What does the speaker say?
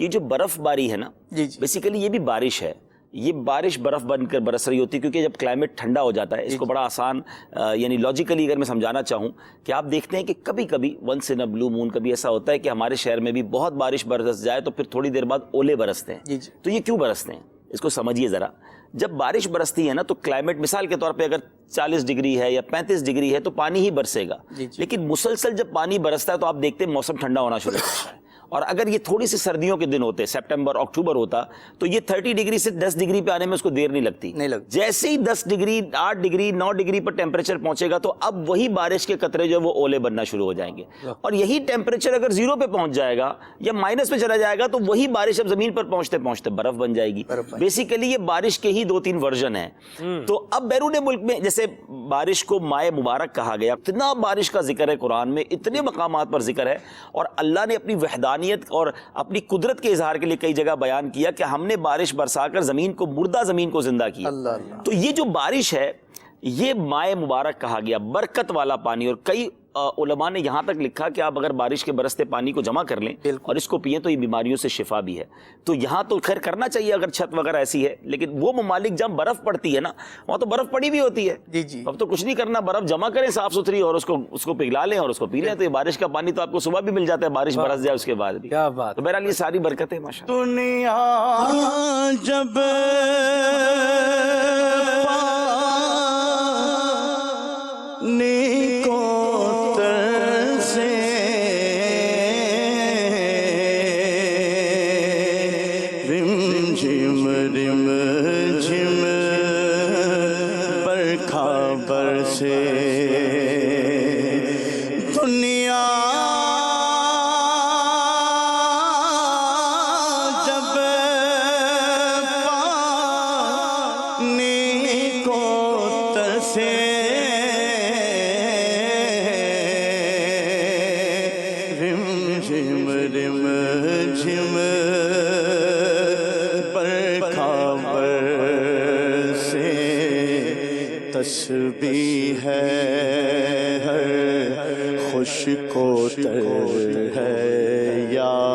کہ جو برف باری ہے نا، بیسیکلی یہ بھی بارش ہے. یہ بارش برف بن کر برس رہی ہوتی ہے، کیونکہ جب کلائمیٹ ٹھنڈا ہو جاتا ہے، اس کو بڑا آسان یعنی لاجیکلی اگر میں سمجھانا چاہوں کہ آپ دیکھتے ہیں کہ کبھی کبھی ونس ان اے بلو مون کبھی ایسا ہوتا ہے کہ ہمارے شہر میں بھی بہت بارش برس جائے تو پھر تھوڑی دیر بعد اولے برستے ہیں. تو یہ کیوں برستے ہیں اس کو سمجھیے ذرا. جب بارش برستی ہے نا تو کلائمیٹ مثال کے طور پہ اگر 40 ڈگری ہے یا 35 ڈگری ہے تو پانی ہی برسے گا. لیکن مسلسل جب پانی برستا ہے تو آپ دیکھتے ہیں موسم ٹھنڈا ہونا شروع ہوتا ہے. اور اگر یہ تھوڑی سی سردیوں کے دن ہوتے، سپٹمبر اکتوبر ہوتا، تو یہ 30 ڈگری سے 10 ڈگری پہ آنے میں اس کو دیر نہیں لگتی. جیسے ہی 10 ڈگری 8 ڈگری 9 ڈگری پر ٹیمپریچر پہنچے گا تو اب وہی بارش کے قطرے جو وہ اولے بننا شروع ہو جائیں گے. اور یہی ٹیمپریچر اگر 0 پہ پہنچ جائے گا یا مائنس میں چلا جائے گا تو وہی بارش اب زمین پر پہنچتے پہنچتے برف بن جائے گی. بیسیکلی یہ بارش کے ہی 2-3 ورژن ہیں. تو اب بیرون ملک میں جیسے بارش کو مائع مبارک کہا گیا، اتنا بارش کا ذکر ہے قرآن میں، اتنے مقامات پر ذکر ہے، اور اللہ نے اپنی وحدانیت اور اپنی قدرت کے اظہار کے لیے کئی جگہ بیان کیا کہ ہم نے بارش برسا کر زمین کو، مردہ زمین کو زندہ کیا. تو یہ جو بارش ہے یہ مائع مبارک کہا گیا، برکت والا پانی. اور کئی علماء نے یہاں تک لکھا کہ آپ اگر بارش کے برستے پانی کو جمع کر لیں اور اس کو پئیں تو یہ بیماریوں سے شفا بھی ہے. تو یہاں تو خیر کرنا چاہیے اگر چھت وغیرہ ایسی ہے، لیکن وہ ممالک جہاں برف پڑتی ہے نا وہاں تو برف پڑی بھی ہوتی ہے. اب تو کچھ نہیں کرنا، برف جمع کریں صاف ستھری اور اس کو پگھلا لیں اور اس کو پی لیں. تو یہ بارش کا پانی تو آپ کو صبح بھی مل جاتا ہے، بارش برس جائے اس کے بعد بھی. تو بہرحال یہ ساری برکتیں ماشاءاللہ. دنیا جب تسبیح ہے ہر خوش کو تر ہے یا